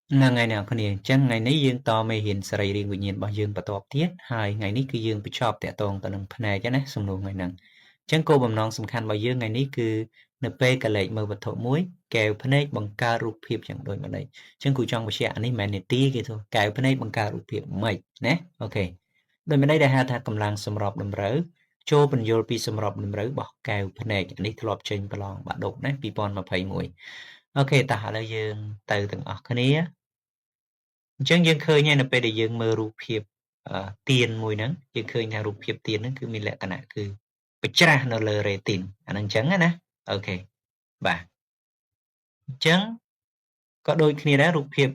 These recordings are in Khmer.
ngày nào con niệm chẳng ngày nấy dương to mê hiện sợi riêngวิญญาณ bao dương bắt tập tiết hai ngày ní cứ dương bị chọc tẹt tông tận phần này chứ nè xung đột ngày nắng chẳng cô bầm non สำคัญ bao dương ngày ní cứ nợ pe cả lệ mơ vật thổ muối kèo phần này bằng ca rụp hiệp chẳng đôi mà đây chẳng cô trong một xe anh ấy mẹ nè tí kia thôi kèo phần này bằng ca rụp hiệp mày nè ok đôi mà đây đã hai thằng cầm lang sầm rọp đầm rỡ cho bên vô pi sầm rọp đầm rỡ bỏ kèo phần này anh ấy thọp trên bờ lon bạn đục nè pi pon mà phải mùi ok ta là dương từ từng ở cái này chẳng dương khơi nha nó bây giờ dương mơ rụp hiệp tiền mùi nắng dương khơi nhà rụp hiệp tiền nó cứ mình lẽ cái nào cứ bịch ra nó lờ rề tiền anh đang trắng á nè ok bà trắng có đôi khi đã rụp hiệp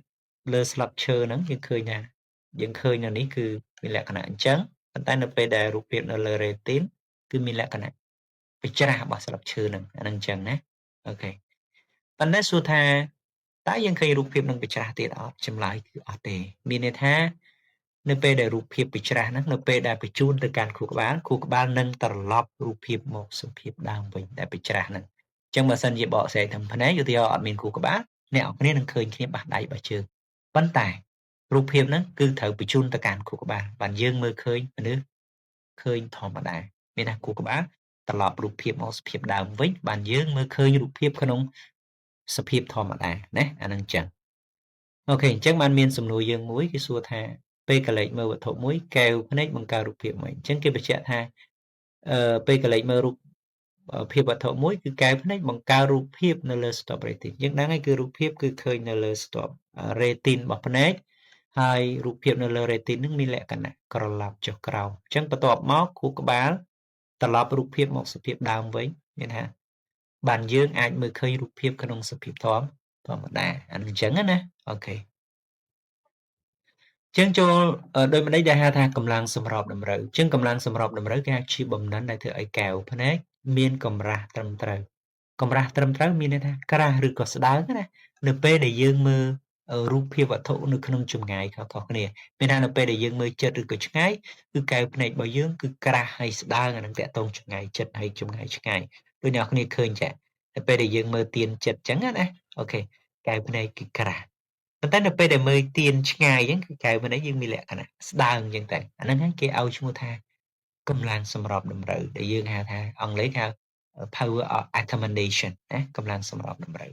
lờ slap chờ nắng dương khơi nhà ní cứ mình lẽ cái nào trắng tay nó bây giờ rụp hiệp nó lờ rề tiền cứ mình lẽ cái nào bịch ra bỏ slap chờ nắng anh đang trắng nè ok bạn đã xua tha tái dương khơi rụp hiệp nâng bịch ra tiền ở chấm lại cứ ở tề mình thaនៅពេលដែលរូបភាពពីច្រាស់ហ្នឹងនៅពេលដែលបញ្ជូនទៅកាន់ខួរក្បាលនឹងត្រឡប់រូបភាពមកសភាពដើមវិញដែលពីច្រាស់ហ្នឹងអញ្ចឹងបើសិនជាបកស្រាយតាមផ្នែកឧទាហរណ៍អត់មានខួរក្បាលអ្នកនរគ្នានឹងឃើញគ្នាបាស់ដៃបាស់ជើងប៉ុន្តែរូបភាពហ្នឹងគឺត្រូវបញ្ជូនទៅកាន់ខួរក្បាលបានយើងមើលឃើញមនុស្សឃើញធម្មតាមានថាខួរក្បាលត្រឡប់រូបភាពមកសភាពដើមវិញបានយើងមើលឃើញរូបភាពក្នុងសភាពធម្មតាណាអាហ្នឹងអញ្ចឹងអូខេអញ្ចឹងបានមានសំណួរយើងមួយគេសួរថាពេលកលេចមើលវត្ថុមួយកែវភ្នែកបង្កើតរូបភាពមួយអញ្ចឹងគេបញ្ជាក់ថាពេលកលេចមើលរូបភាពវត្ថុមួយគឺកែវភ្នែកបង្កើតរូបភាពនៅលើ stop retin យើងដឹងហើយគឺរូបភាពគឺឃើញនៅលើ stop retin របស់ភ្នែកហើយរូបភាពនៅលើ retin នឹងមានលក្ខណៈក្រឡាប់ចុះក្រោមអញ្ចឹងបន្ទាប់មកខួរក្បាលត្រឡប់រូបភាពមកសភាពដើមវិញមានថាបានយើងអាចមើលឃើញរូបភាពក្នុងសភាពធម្មតាអានេះអញ្ចឹងណាអូខេចឹងចូលដោយម្ដេចដែលហៅថាកម្លាំងសម្របតម្រូវចឹងកម្លាំងសម្របតម្រូវគេហៅជាបំណិនដែលធ្វើឲ្យកែវភ្នែកមានកម្រាស់ត្រឹមត្រូវកម្រាស់ត្រឹមត្រូវមានន័យថាក្រាស់ឬក៏ស្ដើងណានៅពេលដែលយើងមើលរូបភាពវត្ថុនៅក្នុងចម្ងាយខុសៗគ្នាមានថានៅពេលដែលយើងមើលជិតឬក៏ឆ្ងាយគឺកែវភ្នែករបស់យើងគឺក្រាស់ហើយស្ដើងអានឹងតាក់ទងចម្ងាយជិតហើយចម្ងាយឆ្ងាយដូចអ្នកគ្នាឃើញចានៅពេលដែលយើងមើលទៀនជិតចឹងណាអូខេកែវភ្នែកគឺក្រាស់ប៉ុន្តែនៅពេលដែលមើលទៀនឆ្ងាយអញ្ចឹងគឺកែវភ្នែកយើងមានលក្ខណៈស្ដើងអញ្ចឹងតែអាហ្នឹងហើយគេឲ្យឈ្មោះថាកម្លាំងសម្របតម្រូវដែលយើងហៅថាអង់គ្លេសហៅ power of accommodation ណាកម្លាំងសម្របតម្រូវ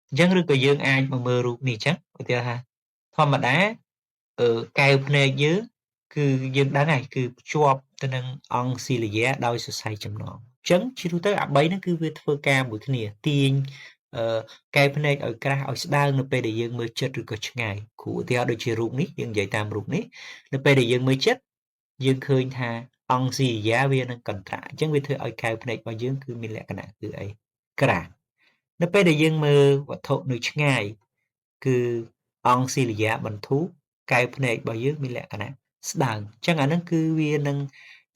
អញ្ចឹងឬក៏យើងអាចមកមើលរូបនេះអញ្ចឹងឧទាហរណ៍ថាធម្មតាកែវភ្នែកយើងគឺយើងដឹងហើយគឺភ្ជាប់ទៅនឹងអង្គស៊ីលាដោយសរសៃចំណងអញ្ចឹងជាទូទៅអា3ហ្នឹងគឺវាធ្វើការមួយគ្នាទាញកែវភ្នែកឲ្យក្រាស់ឲ្យស្ដើងនៅពេលដែលយើងមើលជិតឬក៏ឆ្ងាយគ្រូឧទាហរណ៍ដូចជារូបនេះយើងនិយាយតាមរូបនេះនៅពេលដែលយើងមើលជិតយើងឃើញថាអង្គស៊ីរិយាវានឹងកន្ត្រាក់អញ្ចឹងវាធ្វើឲ្យកែវភ្នែករបស់យើងគឺមានលក្ខណៈគឺអីក្រាស់នៅពេលដែលយើងមើលវត្ថុនៅឆ្ងាយគឺអង្គស៊ីរិយាបន្ធូរកែវភ្នែករបស់យើងមានលក្ខណៈស្ដើងអញ្ចឹងអាហ្នឹងគឺវានឹង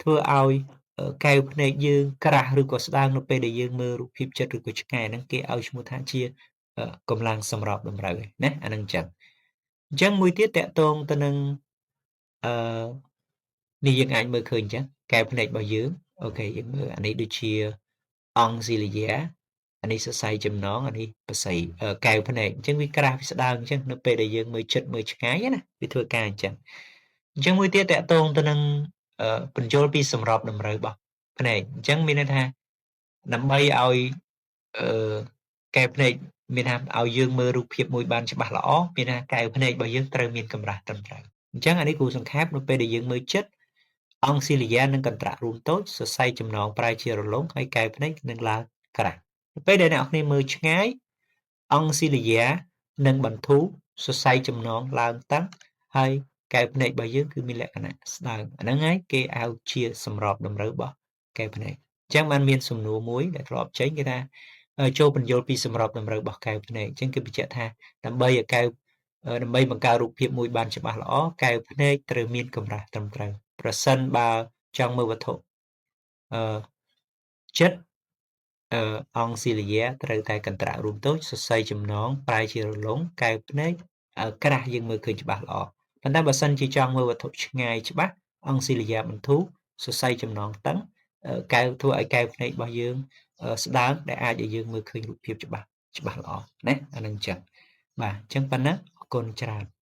ធ្វើឲ្យកែវភ្នែកយើងក្រាស់ឬក៏ស្ដើងនៅពេលដែលយើងមើលរូបភាពជិតឬក៏ឆ្ងាយហ្នឹងគេឲ្យឈ្មោះថាជាកម្លាំងសម្របតម្រូវណាអាហ្នឹងអញ្ចឹងមួយទៀតតកតងទៅនឹងអឺនេះយើងអាចមើលឃើញអញ្ចឹងកែវភ្នែករបស់យើងអូខេយើងមើលអានេះដូចជាអង្គស៊ីលីយ៉ាអានេះសរសៃចំណងអានេះបស័យកែវភ្នែកអញ្ចឹងវាក្រាស់វាស្ដើងអញ្ចឹងនៅពេលដែលយើងមើលជិតមើលឆ្ងាយណាវាធ្វើការអញ្ចឹងមួយទៀតតកតងទៅនឹងបញ្យលពីសម្របតម្រូវរបស់ភ្នែកអញ្ចឹងមានន័យថាដើម្បីឲ្យកែវភ្នែកមានថាឲ្យយើងមើលរូបភាពមួយបានច្បាស់ល្អមានថាកែវភ្នែករបស់យើងត្រូវមានកម្រាស់ត្រឹមត្រូវអញ្ចឹងអានេះគ្រូសង្ខេបនៅពេលដែលយើងមើលជិតអង្គស៊ីលីយ៉ានិងកន្ត្រាក់រួមតូចសរសៃចំណងប្រែជារលុងហើយកែវភ្នែកនឹងឡើងក្រាស់នៅពេលដែលអ្នកនរគ្នាមើលឆ្ងាយអង្គស៊ីលីយ៉ានិងបន្ធូរសរសៃចំណងឡើងតឹងហើយកែវភ្នែករបស់យើងគឺមានលក្ខណៈស្ដើងអាហ្នឹងហើយគេហៅជាសម្របតម្រូវរបស់កែវភ្នែកអញ្ចឹងបានមានសំណួរមួយដែលធ្លាប់ចេញគេថាចូលបញ្យល់ពីសម្របតម្រូវរបស់កែវភ្នែកអញ្ចឹងគេបញ្ជាក់ថាដើម្បីបង្កើតរូបភាពមួយបានច្បាស់ល្អកែវភ្នែកត្រូវមានកម្រាស់ត្រឹមត្រូវប្រសិនបើចង់មើលវត្ថុចិត្តអង្គស៊ីលីយ៉ាត្រូវតែកន្ត្រាក់រួមតូចសរសៃចំណងប្រែជារលុងកែវភ្នែកក្រាស់យើងមើលឃើញច្បាស់ល្អប៉ុន្តែបើសិនជាចង់មើលវត្ថុឆ្ងាយច្បាស់អង្គស៊ីលីយ៉ាបន្ធូរសរសៃចំណងតឹងកែវធ្វើឲ្យកែវភ្នែករបស់យើងស្ដើងដែលអាចឲ្យយើងមើលឃើញរូបភាពច្បាស់ល្អណាអានឹងអញ្ចឹងបាទអញ្ចឹងប៉ុណ្ណឹង គុណច្រើន